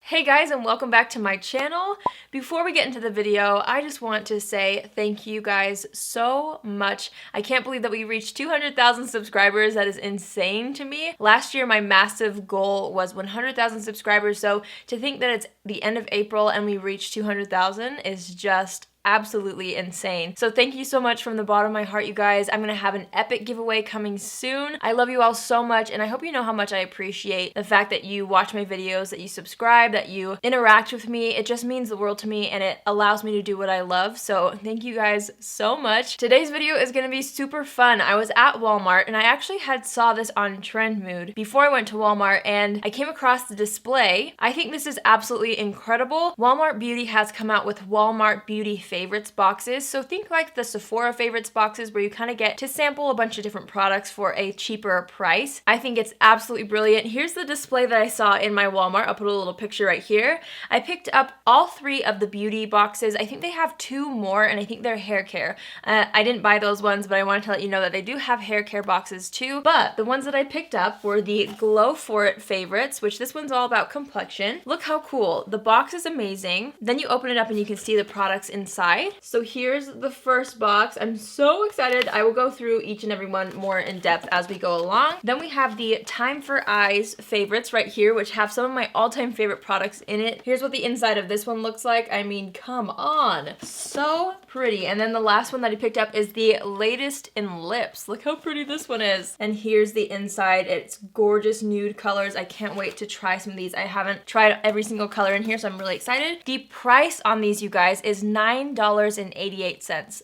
Hey guys, and welcome back to my channel. Before we get into the video, I just want to say thank you guys so much. I can't believe that we reached 200,000 subscribers. That is insane to me. Last year, my massive goal was 100,000 subscribers, so to think that it's the end of April and we reached 200,000 is just absolutely insane. So thank you so much from the bottom of my heart, you guys. I'm gonna have an epic giveaway coming soon. I love you all so much, and I hope you know how much I appreciate the fact that you watch my videos, that you subscribe, that you interact with me. It just means the world to me, and it allows me to do what I love. So thank you guys so much. Today's video is gonna be super fun. I was at Walmart, and I actually saw this on Trendmood before I went to Walmart, and I came across the display. I think this is absolutely incredible. Walmart Beauty has come out with Walmart Beauty favorites boxes. So think like the Sephora favorites boxes where you kind of get to sample a bunch of different products for a cheaper price. I think it's absolutely brilliant. Here's the display that I saw in my Walmart. I'll put a little picture right here. I picked up all three of the beauty boxes. I think they have two more, and I think they're hair care. I didn't buy those ones, but I wanted to let you know that they do have hair care boxes too. But the ones that I picked up were the Glow For It favorites, which this one's all about complexion. Look how cool. The box is amazing. Then you open it up and you can see the products inside. So here's the first box. I'm so excited. I will go through each and every one more in depth as we go along. Then we have the Time for Eyes favorites right here, which have some of my all-time favorite products in it. Here's what the inside of this one looks like. I mean, come on. So pretty. And then the last one that I picked up is the Latest in Lips. Look how pretty this one is. And here's the inside. It's gorgeous nude colors. I can't wait to try some of these. I haven't tried every single color in here, so I'm really excited. The price on these, you guys, is $9.88.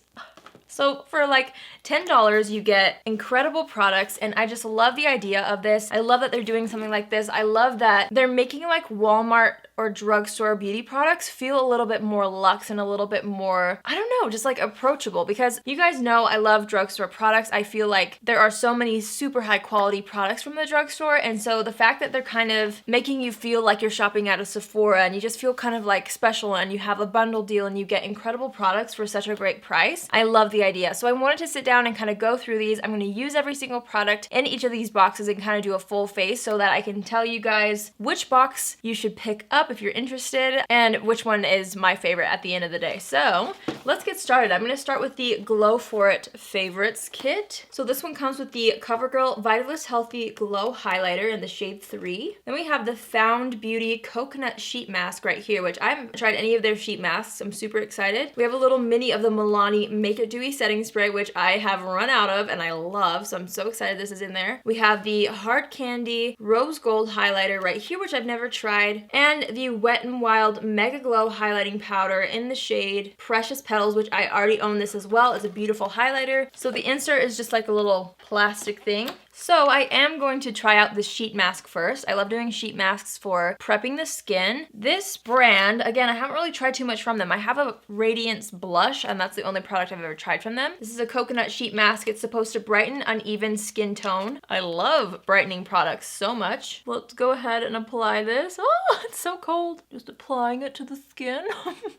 So for like $10, you get incredible products, and I just love the idea of this. I love that they're doing something like this. I love that they're making like Walmart or drugstore beauty products feel a little bit more luxe and a little bit more, I don't know, just like approachable, because you guys know I love drugstore products. I feel like there are so many super high quality products from the drugstore, and so the fact that they're kind of making you feel like you're shopping at a Sephora and you just feel kind of like special, and you have a bundle deal and you get incredible products for such a great price. I love the idea. So I wanted to sit down and kind of go through these. I'm going to use every single product in each of these boxes and kind of do a full face so that I can tell you guys which box you should pick up if you're interested and which one is my favorite at the end of the day. So let's get started. I'm going to start with the Glow For It favorites kit. So this one comes with the CoverGirl Vitalist Healthy Glow Highlighter in the shade 3. Then we have the Found Beauty Coconut Sheet Mask right here, which I haven't tried any of their sheet masks. I'm super excited. We have a little mini of the Milani Make It Dewy Setting Spray, which I have run out of and I love, so I'm so excited this is in there. We have the Hard Candy Rose Gold Highlighter right here, which I've never tried, and the Wet n Wild Mega Glow Highlighting Powder in the shade Precious Petals, which I already own this as well. It's a beautiful highlighter. So the insert is just like a little plastic thing. So I am going to try out the sheet mask first. I love doing sheet masks for prepping the skin. This brand, again, I haven't really tried too much from them. I have a Radiance blush, and that's the only product I've ever tried from them. This is a coconut sheet mask. It's supposed to brighten uneven skin tone. I love brightening products so much. Let's go ahead and apply this. Oh, it's so cold. Just applying it to the skin.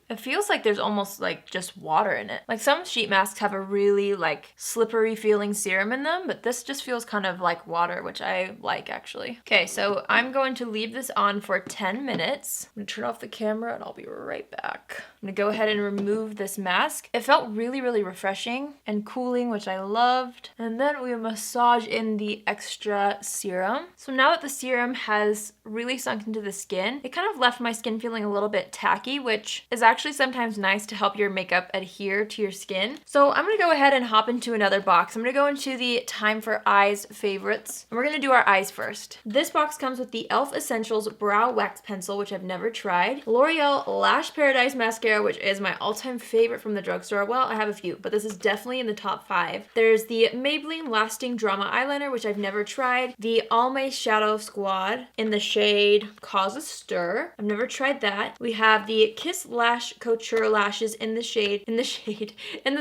It feels like there's almost like just water in it. Like some sheet masks have a really like slippery feeling serum in them, but this just feels kind of like water, which I like actually. Okay, so I'm going to leave this on for 10 minutes. I'm gonna turn off the camera and I'll be right back. I'm gonna go ahead and remove this mask. It felt really, really refreshing and cooling, which I loved. And then we massage in the extra serum. So now that the serum has really sunk into the skin, it kind of left my skin feeling a little bit tacky, which is actually sometimes nice to help your makeup adhere to your skin. So I'm gonna go ahead and hop into another box. I'm gonna go into the Time for Eyes favorites, and we're gonna do our eyes first. This box comes with the e.l.f. Essentials Brow Wax Pencil, which I've never tried, L'Oreal Lash Paradise Mascara, which is my all-time favorite from the drugstore. Well, I have a few, but this is definitely in the top 5. There's the Maybelline Lasting Drama Eyeliner, which I've never tried, the Almay Shadow Squad in the shade Cause a Stir. I've never tried that. We have the Kiss Lash Couture Lashes in the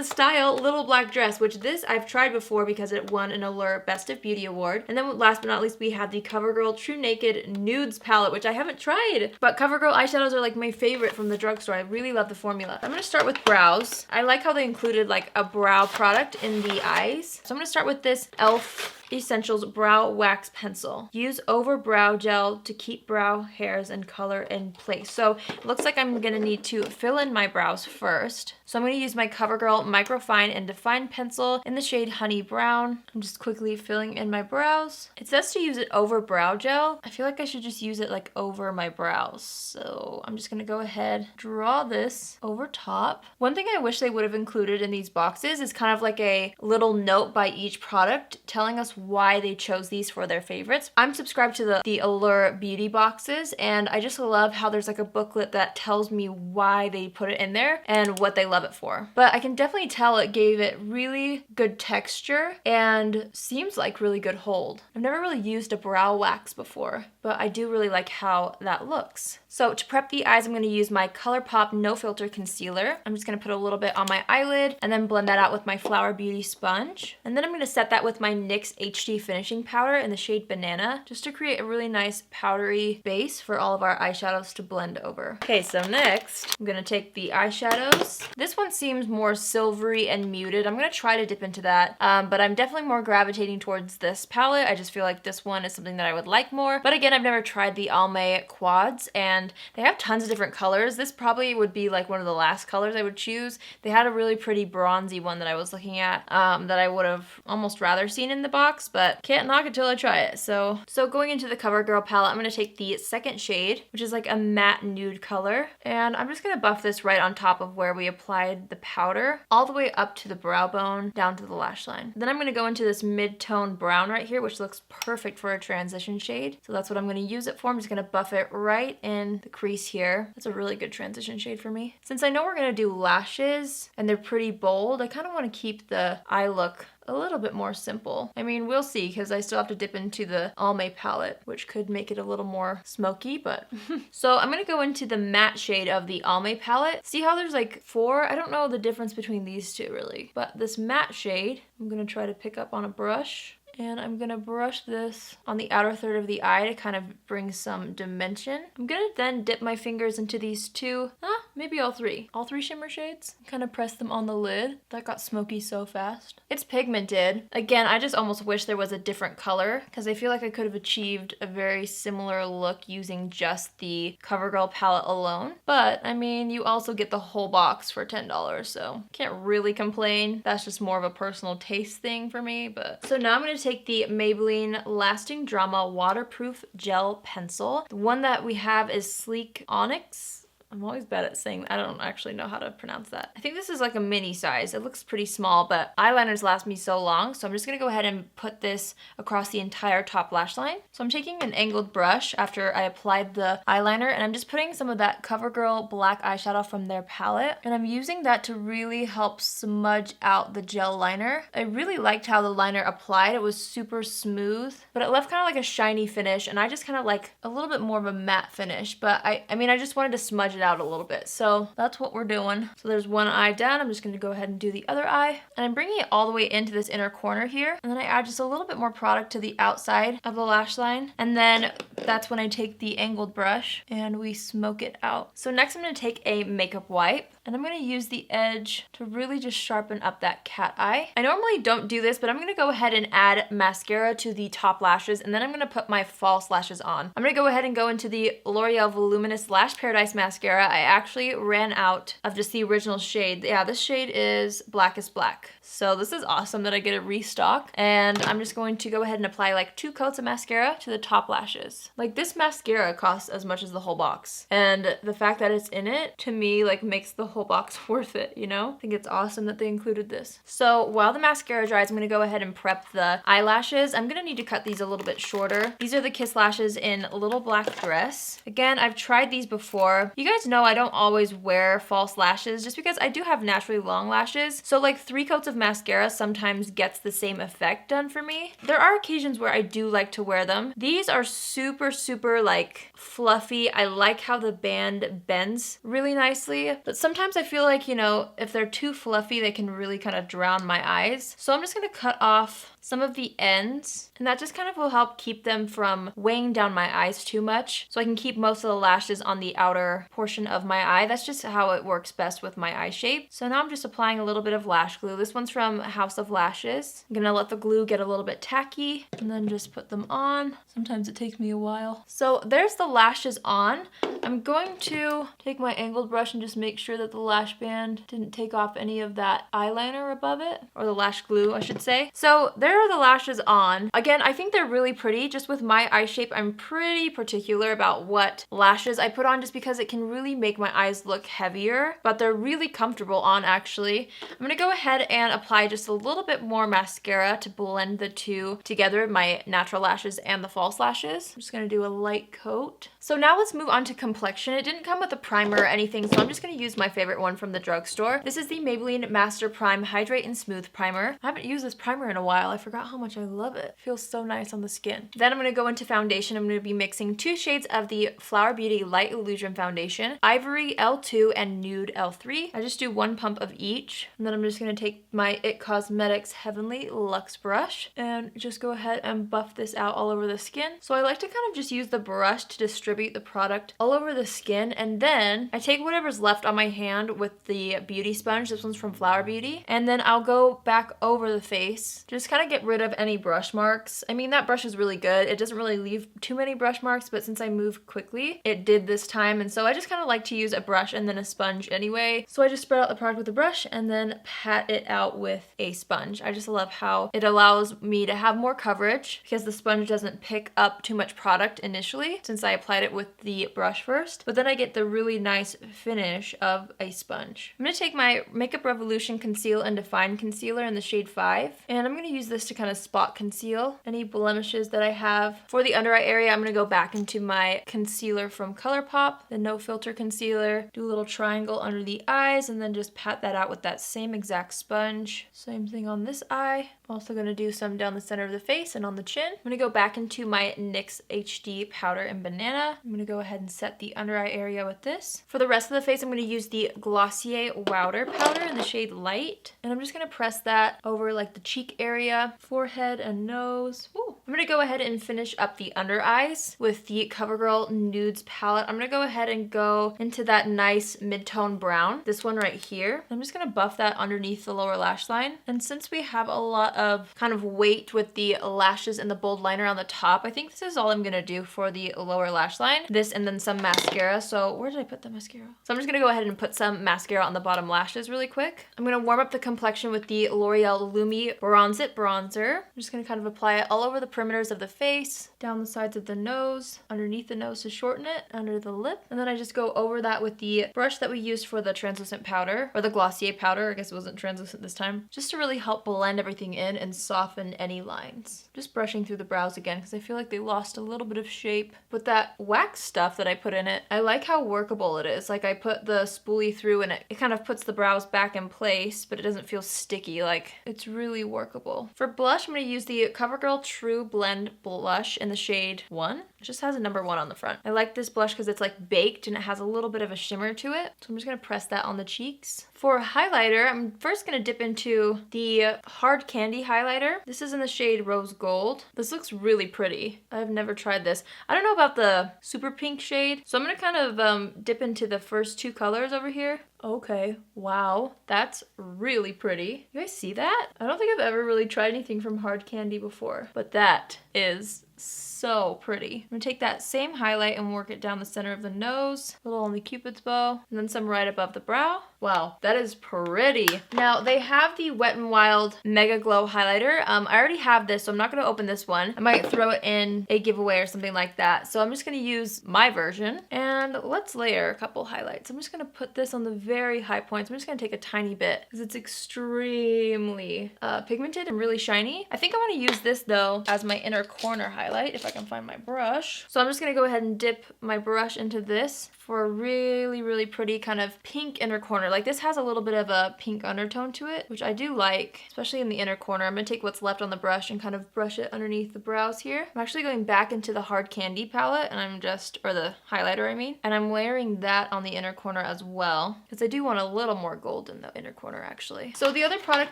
style Little Black Dress, which this I've tried before because it won an Allure Best of Beauty Award. And then last but not least, we have the CoverGirl True Naked Nudes palette, which I haven't tried, but CoverGirl eyeshadows are like my favorite from the drugstore. I really love the formula. I'm gonna start with brows. I like how they included like a brow product in the eyes. So I'm gonna start with this e.l.f. Essentials Brow Wax Pencil. Use over brow gel to keep brow hairs and color in place. So it looks like I'm gonna need to fill in my brows first. So I'm gonna use my CoverGirl Microfine and Define Pencil in the shade Honey Brown. I'm just quickly filling in my brows. It says to use it over brow gel. I feel like I should just use it like over my brows. So I'm just gonna go ahead, draw this over top. One thing I wish they would have included in these boxes is kind of like a little note by each product telling us why they chose these for their favorites. I'm subscribed to the Allure beauty boxes, and I just love how there's like a booklet that tells me why they put it in there and what they love it for. But I can definitely tell it gave it really good texture and seems like really good hold. I've never really used a brow wax before, but I do really like how that looks. So to prep the eyes, I'm going to use my ColourPop No Filter Concealer. I'm just going to put a little bit on my eyelid and then blend that out with my Flower Beauty sponge. And then I'm going to set that with my NYX HD Finishing Powder in the shade Banana, just to create a really nice powdery base for all of our eyeshadows to blend over. Okay, so next, I'm going to take the eyeshadows. This one seems more silvery and muted. I'm going to try to dip into that, but I'm definitely more gravitating towards this palette. I just feel like this one is something that I would like more. But again, I've never tried the Almay Quads, and they have tons of different colors. This probably would be like one of the last colors I would choose. They had a really pretty bronzy one that I was looking at that I would have almost rather seen in the box, but can't knock it till I try it. So going into the CoverGirl palette, I'm going to take the second shade, which is like a matte nude color, and I'm just going to buff this right on top of where we applied the powder, all the way up to the brow bone, down to the lash line. Then I'm going to go into this mid-tone brown right here, which looks perfect for a transition shade. So that's what I'm going to use it for. I'm just going to buff it right in the crease here. That's a really good transition shade for me. Since I know we're going to do lashes and they're pretty bold, I kind of want to keep the eye look a little bit more simple. I mean, we'll see, because I still have to dip into the Almay palette, which could make it a little more smoky, but... So I'm gonna go into the matte shade of the Almay palette. See how there's like 4? I don't know the difference between these two really, but this matte shade, I'm gonna try to pick up on a brush. And I'm gonna brush this on the outer third of the eye to kind of bring some dimension. I'm gonna then dip my fingers into these two, maybe all three shimmer shades. Kind of press them on the lid. That got smoky so fast. It's pigmented. Again, I just almost wish there was a different color, because I feel like I could have achieved a very similar look using just the CoverGirl palette alone. But I mean, you also get the whole box for $10, so can't really complain. That's just more of a personal taste thing for me. But so now I'm gonna take the Maybelline Lasting Drama Waterproof Gel Pencil. The one that we have is Sleek Onyx. I'm always bad at saying, I don't actually know how to pronounce that. I think this is like a mini size. It looks pretty small, but eyeliners last me so long, so I'm just gonna go ahead and put this across the entire top lash line. So I'm taking an angled brush after I applied the eyeliner, and I'm just putting some of that CoverGirl black eyeshadow from their palette, and I'm using that to really help smudge out the gel liner. I really liked how the liner applied. It was super smooth, but it left kind of like a shiny finish, and I just kind of like a little bit more of a matte finish, but I mean, I just wanted to smudge it out a little bit. So that's what we're doing. So there's one eye done. I'm just going to go ahead and do the other eye. And I'm bringing it all the way into this inner corner here. And then I add just a little bit more product to the outside of the lash line. And then that's when I take the angled brush and we smoke it out. So next I'm going to take a makeup wipe, and I'm going to use the edge to really just sharpen up that cat eye. I normally don't do this, but I'm going to go ahead and add mascara to the top lashes, and then I'm going to put my false lashes on. I'm going to go ahead and go into the L'Oreal Voluminous Lash Paradise Mascara. I actually ran out of just the original shade. Yeah, this shade is Blackest Black. So this is awesome that I get a restock, and I'm just going to go ahead and apply like 2 coats of mascara to the top lashes. Like, this mascara costs as much as the whole box, and the fact that it's in it, to me, like, makes the whole box worth it, you know? I think it's awesome that they included this. So while the mascara dries, I'm gonna go ahead and prep the eyelashes. I'm gonna need to cut these a little bit shorter. These are the Kiss Lashes in Little Black Dress. Again, I've tried these before. You guys know I don't always wear false lashes just because I do have naturally long lashes. So like 3 coats of mascara sometimes gets the same effect done for me. There are occasions where I do like to wear them. These are super, super like fluffy. I like how the band bends really nicely, but sometimes I feel like, you know, if they're too fluffy, they can really kind of drown my eyes. So I'm just gonna cut off some of the ends, and that just kind of will help keep them from weighing down my eyes too much, so I can keep most of the lashes on the outer portion of my eye. That's just how it works best with my eye shape. So now I'm just applying a little bit of lash glue. This one's from House of Lashes. I'm gonna let the glue get a little bit tacky and then just put them on. Sometimes it takes me a while. So there's the lashes on. I'm going to take my angled brush and just make sure that the lash band didn't take off any of that eyeliner above it, or the lash glue, I should say. So there are the lashes on. Again, I think they're really pretty. Just with my eye shape, I'm pretty particular about what lashes I put on just because it can really make my eyes look heavier, but they're really comfortable on actually. I'm gonna go ahead and apply just a little bit more mascara to blend the two together, my natural lashes and the false lashes. I'm just gonna do a light coat. So now let's move on to complexion. It didn't come with a primer or anything, so I'm just gonna use my favorite one from the drugstore. This is the Maybelline Master Prime Hydrate and Smooth Primer. I haven't used this primer in a while. I forgot how much I love it. It feels so nice on the skin. Then I'm gonna go into foundation. I'm gonna be mixing 2 shades of the Flower Beauty Light Illusion Foundation, Ivory L2 and Nude L3. I just do 1 pump of each, and then I'm just gonna take my IT Cosmetics Heavenly Luxe brush and just go ahead and buff this out all over the skin. So I like to kind of just use the brush to distribute the product all over the skin, and then I take whatever's left on my hand with the beauty sponge. This one's from Flower Beauty, and then I'll go back over the face, just kind of get rid of any brush marks. I mean, that brush is really good. It doesn't really leave too many brush marks, but since I move quickly, it did this time, and so I just kind of like to use a brush and then a sponge anyway. So I just spread out the product with a brush and then pat it out with a sponge. I just love how it allows me to have more coverage because the sponge doesn't pick up too much product initially since I applied it with the brush first, but then I get the really nice finish of a sponge. I'm gonna take my Makeup Revolution Conceal and Define Concealer in the shade 5, and I'm gonna use this to kind of spot conceal any blemishes that I have. For the under eye area, I'm gonna go back into my concealer from ColourPop, the No Filter Concealer, do a little triangle under the eyes, and then just pat that out with that same exact sponge. Same thing on this eye. I'm also gonna do some down the center of the face and on the chin. I'm gonna go back into my NYX HD Powder and Banana. I'm gonna go ahead and set the under eye area with this. For the rest of the face, I'm gonna use the Glossier Wowder powder in the shade Light, and I'm just gonna press that over like the cheek area, forehead, and nose. Ooh. I'm gonna go ahead and finish up the under eyes with the CoverGirl Nudes palette. I'm gonna go ahead and go into that nice mid-tone brown, this one right here. I'm just gonna buff that underneath the lower lash line. And since we have a lot of kind of weight with the lashes and the bold liner on the top, I think this is all I'm gonna do for the lower lash line. This and then some mascara. So where did I put the mascara? So I'm just gonna go ahead and put some mascara on the bottom lashes really quick. I'm gonna warm up the complexion with the L'Oreal Lumi Bronze It Bronzer. I'm just gonna kind of apply it all over the perimeters of the face, down the sides of the nose, underneath the nose to shorten it, under the lip. And then I just go over that with the brush that we used for the translucent powder, or the Glossier powder. I guess it wasn't translucent this time. Just to really help blend everything in and soften any lines. Just brushing through the brows again because I feel like they lost a little bit of shape. With that wax stuff that I put in it, I like how workable it is. Like I put the spoolie through and it kind of puts the brows back in place, but it doesn't feel sticky. Like it's really workable. For blush, I'm going to use the CoverGirl True Blend Blush in the shade 1. It just has a number 1 on the front. I like this blush because it's like baked and it has a little bit of a shimmer to it. So I'm just going to press that on the cheeks. For highlighter, I'm first going to dip into the Hard Candy highlighter. This is in the shade Rose Gold. This looks really pretty. I've never tried this. I don't know about the super pink shade, so I'm going to kind of dip into the first 2 colors over here. Okay, wow, that's really pretty. You guys see that? I don't think I've ever really tried anything from Hard Candy before, but that is so pretty. I'm gonna take that same highlight and work it down the center of the nose, a little on the Cupid's bow, and then some right above the brow. Wow, that is pretty. Now, they have the Wet n Wild Mega Glow highlighter. I already have this, so I'm not gonna open this one. I might throw it in a giveaway or something like that. So I'm just gonna use my version, and let's layer a couple highlights. I'm just gonna put this on the very high points. I'm just gonna take a tiny bit because it's extremely pigmented and really shiny. I think I wanna use this though as my inner corner highlight. highlight if I can find my brush. So I'm just gonna go ahead and dip my brush into this for a really, really pretty kind of pink inner corner. Like this has a little bit of a pink undertone to it, which I do like, especially in the inner corner. I'm gonna take what's left on the brush and kind of brush it underneath the brows here. I'm actually going back into the Hard Candy palette and or the highlighter I mean, and I'm layering that on the inner corner as well, because I do want a little more gold in the inner corner actually. So the other product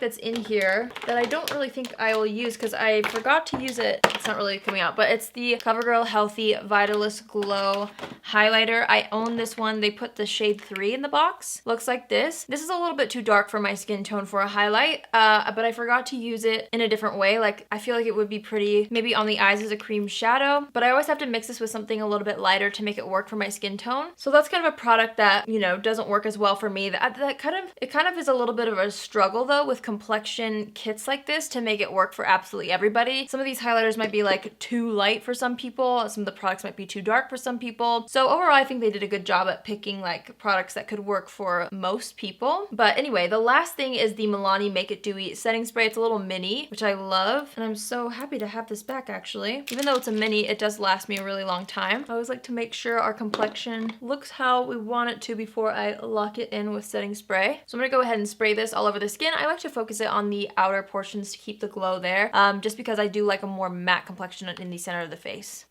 that's in here that I don't really think I will use because I forgot to use it, it's not really coming out, but it's the CoverGirl Healthy Vitalist Glow highlighter. I own this one. They put the shade 3 in the box. Looks like this. This is a little bit too dark for my skin tone for a highlight, but I forgot to use it in a different way. Like I feel like it would be pretty maybe on the eyes as a cream shadow, but I always have to mix this with something a little bit lighter to make it work for my skin tone. So that's kind of a product that, you know, doesn't work as well for me. That kind of is a little bit of a struggle though with complexion kits like this to make it work for absolutely everybody. Some of these highlighters might be like too light for some people. Some of the products might be too dark for some people. So overall, I think they did a good job at picking like products that could work for most people. But anyway, the last thing is the Milani Make It Dewy setting spray. It's a little mini, which I love, and I'm so happy to have this back actually. Even though it's a mini, it does last me a really long time. I always like to make sure our complexion looks how we want it to before I lock it in with setting spray. So I'm gonna go ahead and spray this all over the skin. I like to focus it on the outer portions to keep the glow there, just because I do like a more matte complexion in the center of the face.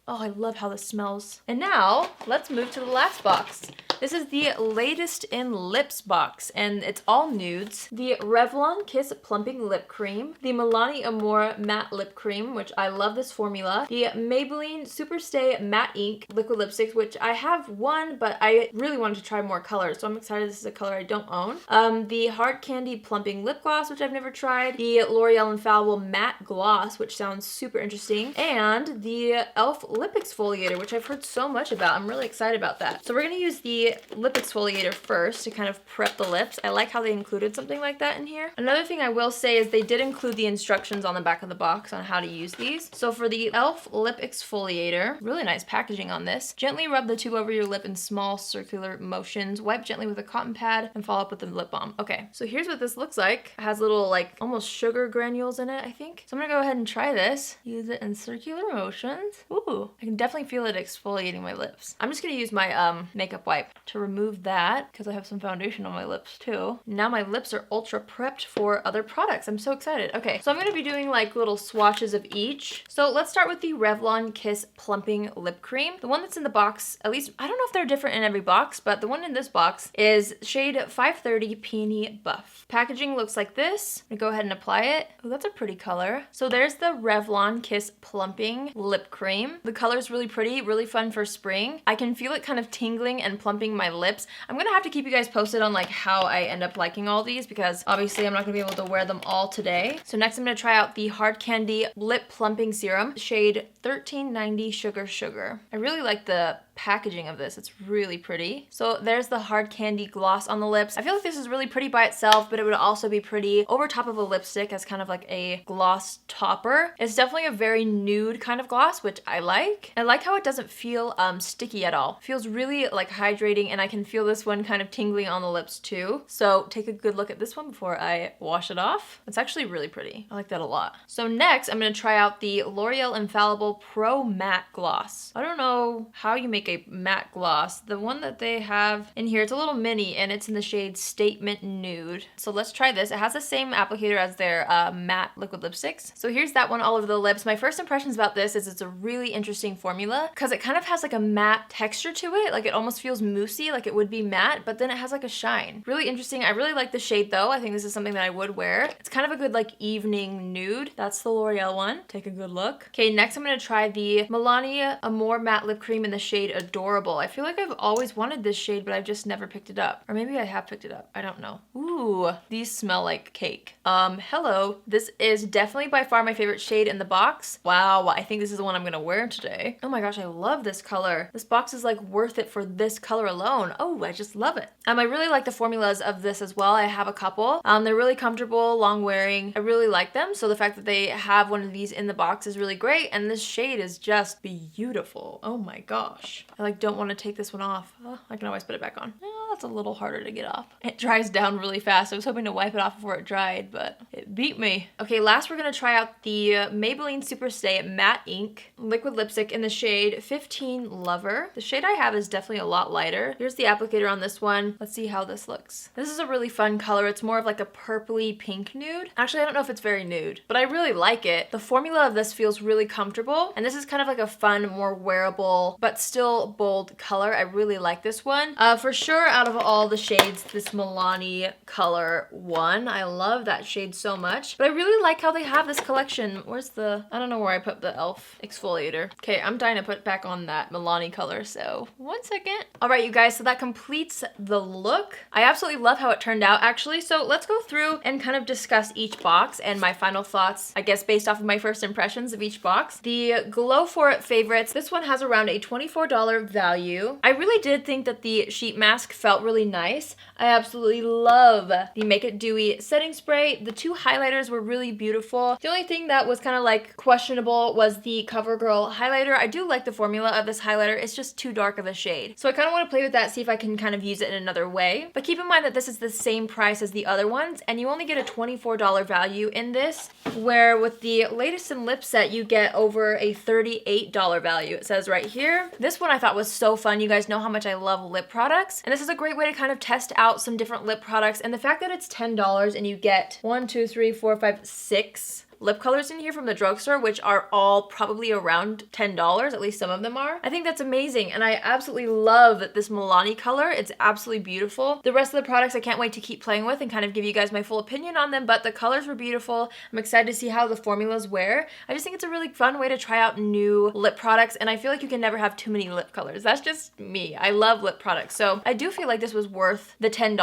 Oh, I love how this smells. And now, let's move to the last box. This is the latest in lips box, and it's all nudes. The Revlon Kiss Plumping Lip Cream, the Milani Amore Matte Lip Cream, which I love this formula, the Maybelline Superstay Matte Ink Liquid Lipsticks, which I have one, but I really wanted to try more colors, so I'm excited this is a color I don't own. The Hard Candy Plumping Lip Gloss, which I've never tried, the L'Oreal Infallible Matte Gloss, which sounds super interesting, and the e.l.f. Lip Exfoliator, which I've heard so much about. I'm really excited about that. So we're gonna use the lip exfoliator first to kind of prep the lips. I like how they included something like that in here. Another thing I will say is they did include the instructions on the back of the box on how to use these. So for the e.l.f. Lip Exfoliator, really nice packaging on this. Gently rub the tube over your lip in small circular motions. Wipe gently with a cotton pad and follow up with the lip balm. Okay, so here's what this looks like. It has little like almost sugar granules in it, I think. So I'm gonna go ahead and try this. Use it in circular motions. Ooh, I can definitely feel it exfoliating my lips. I'm just gonna use my makeup wipe to remove that because I have some foundation on my lips too. Now my lips are ultra prepped for other products. I'm so excited. Okay, so I'm gonna be doing like little swatches of each. So let's start with the Revlon Kiss Plumping Lip Cream. The one that's in the box, at least, I don't know if they're different in every box, but the one in this box is shade 530 Peony Buff. Packaging looks like this. I'm gonna go ahead and apply it. Oh, that's a pretty color. So there's the Revlon Kiss Plumping Lip Cream. The color's really pretty, really fun for spring. I can feel it kind of tingling and plumping my lips. I'm gonna have to keep you guys posted on like how I end up liking all these because obviously I'm not gonna be able to wear them all today. So next I'm gonna try out the Hard Candy Lip Plumping Serum, shade 1390 Sugar Sugar. I really like the packaging of this. It's really pretty. So there's the Hard Candy gloss on the lips. I feel like this is really pretty by itself, but it would also be pretty over top of a lipstick as kind of like a gloss topper. It's definitely a very nude kind of gloss, which I like. I like how it doesn't feel sticky at all. It feels really like hydrating, and I can feel this one kind of tingling on the lips too. So take a good look at this one before I wash it off. It's actually really pretty. I like that a lot. So next I'm gonna try out the L'Oreal Infallible Pro Matte Gloss. I don't know how you make a matte gloss. The one that they have in here, it's a little mini and it's in the shade Statement Nude. So let's try this. It has the same applicator as their matte liquid lipsticks. So here's that one all over the lips. My first impressions about this is it's a really interesting formula because it kind of has like a matte texture to it. Like it almost feels moussey, like it would be matte, but then it has like a shine. Really interesting. I really like the shade though. I think this is something that I would wear. It's kind of a good like evening nude. That's the L'Oreal one. Take a good look. Okay, next I'm gonna try the Milani Amore Matte Lip Cream in the shade Adorable. I feel like I've always wanted this shade, but I've just never picked it up. Or maybe I have picked it up. I don't know. Ooh, these smell like cake. Hello. This is definitely by far my favorite shade in the box. Wow, I think this is the one I'm gonna wear today. Oh my gosh, I love this color. This box is like worth it for this color alone. Oh, I just love it. I really like the formulas of this as well. I have a couple. They're really comfortable, long wearing. I really like them. So the fact that they have one of these in the box is really great. And this shade is just beautiful. Oh my gosh. I like don't want to take this one off. Oh, I can always put it back on. It's a little harder to get off. It dries down really fast. I was hoping to wipe it off before it dried, but it beat me. Okay, last we're gonna try out the Maybelline Superstay Matte Ink Liquid Lipstick in the shade 15 Lover. The shade I have is definitely a lot lighter. Here's the applicator on this one. Let's see how this looks. This is a really fun color. It's more of like a purpley pink nude. Actually, I don't know if it's very nude, but I really like it. The formula of this feels really comfortable, and this is kind of like a fun, more wearable, but still bold color. I really like this one. For sure, out of all the shades, this Milani color won. I love that shade so much, but I really like how they have this collection. Where's the, I don't know where I put the e.l.f. exfoliator. Okay, I'm dying to put back on that Milani color, so 1 second. All right, you guys, so that completes the look. I absolutely love how it turned out, actually. So let's go through and kind of discuss each box and my final thoughts, I guess, based off of my first impressions of each box. The Glow For It favorites, this one has around a $24 value. I really did think that the sheet mask felt really nice. I absolutely love the Make It Dewy setting spray. The two highlighters were really beautiful. The only thing that was kind of like questionable was the CoverGirl highlighter. I do like the formula of this highlighter. It's just too dark of a shade. So I kind of want to play with that, see if I can kind of use it in another way. But keep in mind that this is the same price as the other ones, and you only get a $24 value in this, where with the Latest in Lip set, you get over a $38 value. It says right here. This one I thought was so fun. You guys know how much I love lip products, and this is a great way to kind of test out some different lip products. And the fact that it's $10 and you get 1, 2, 3, 4, 5, 6 lip colors in here from the drugstore, which are all probably around $10, at least some of them are. I think that's amazing, and I absolutely love this Milani color. It's absolutely beautiful. The rest of the products I can't wait to keep playing with and kind of give you guys my full opinion on them, but the colors were beautiful. I'm excited to see how the formulas wear. I just think it's a really fun way to try out new lip products, and I feel like you can never have too many lip colors. That's just me. I love lip products, so I do feel like this was worth the $10.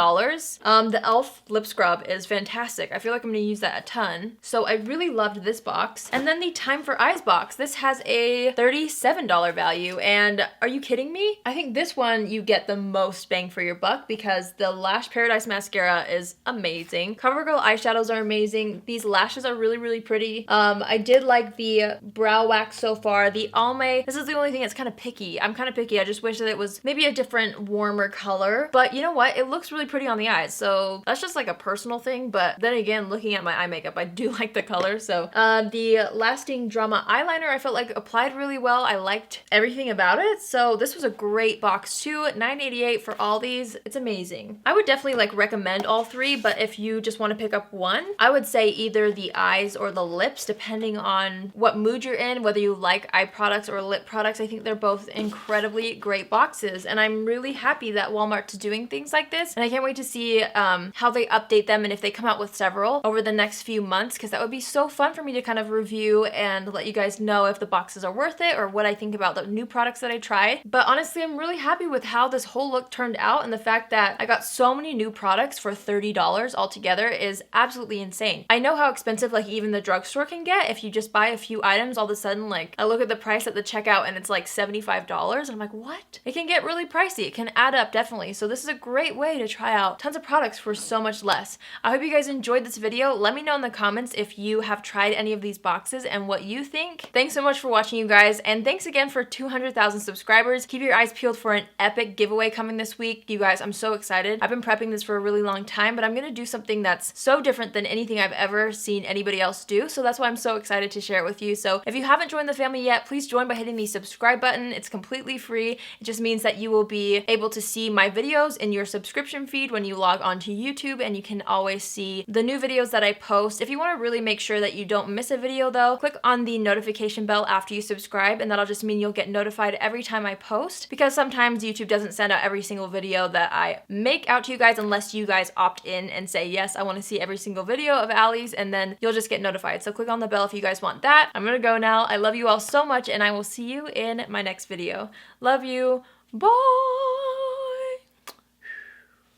The e.l.f. lip scrub is fantastic. I feel like I'm gonna use that a ton, so I really loved this box. And then the Time for Eyes box. This has a $37 value, and are you kidding me? I think this one you get the most bang for your buck because the Lash Paradise mascara is amazing. CoverGirl eyeshadows are amazing. These lashes are really, really pretty. I did like the brow wax so far. The Almay, this is the only thing that's kind of picky. I'm kind of picky. I just wish that it was maybe a different, warmer color, but you know what? It looks really pretty on the eyes, so that's just like a personal thing. But then again, looking at my eye makeup, I do like the color. So the Lasting Drama eyeliner I felt like applied really well. I liked everything about it. So this was a great box too. $9.88 for all these. It's amazing. I would definitely like recommend all three, but if you just want to pick up one, I would say either the eyes or the lips, depending on what mood you're in, whether you like eye products or lip products. I think they're both incredibly great boxes, and I'm really happy that Walmart's doing things like this, and I can't wait to see how they update them and if they come out with several over the next few months, because that would be so fun for me to kind of review and let you guys know if the boxes are worth it or what I think about the new products that I tried. But honestly, I'm really happy with how this whole look turned out, and the fact that I got so many new products for $30 altogether is absolutely insane. I know how expensive like even the drugstore can get if you just buy a few items. All of a sudden, like I look at the price at the checkout and it's like $75, and I'm like, what? It can get really pricey. It can add up, definitely. So this is a great way to try out tons of products for so much less. I hope you guys enjoyed this video. Let me know in the comments if you have tried any of these boxes and what you think. Thanks so much for watching, you guys, and thanks again for 200,000 subscribers. Keep your eyes peeled for an epic giveaway coming this week. You guys, I'm so excited. I've been prepping this for a really long time, but I'm gonna do something that's so different than anything I've ever seen anybody else do, so that's why I'm so excited to share it with you. So if you haven't joined the family yet, please join by hitting the subscribe button. It's completely free. It just means that you will be able to see my videos in your subscription feed when you log on to YouTube, and you can always see the new videos that I post. If you want to really make sure that you don't miss a video though, click on the notification bell after you subscribe, and that'll just mean you'll get notified every time I post, because sometimes YouTube doesn't send out every single video that I make out to you guys unless you guys opt in and say, yes, I want to see every single video of Allie's, and then you'll just get notified. So click on the bell if you guys want that. I'm gonna go now. I love you all so much, and I will see you in my next video. Love you. Bye!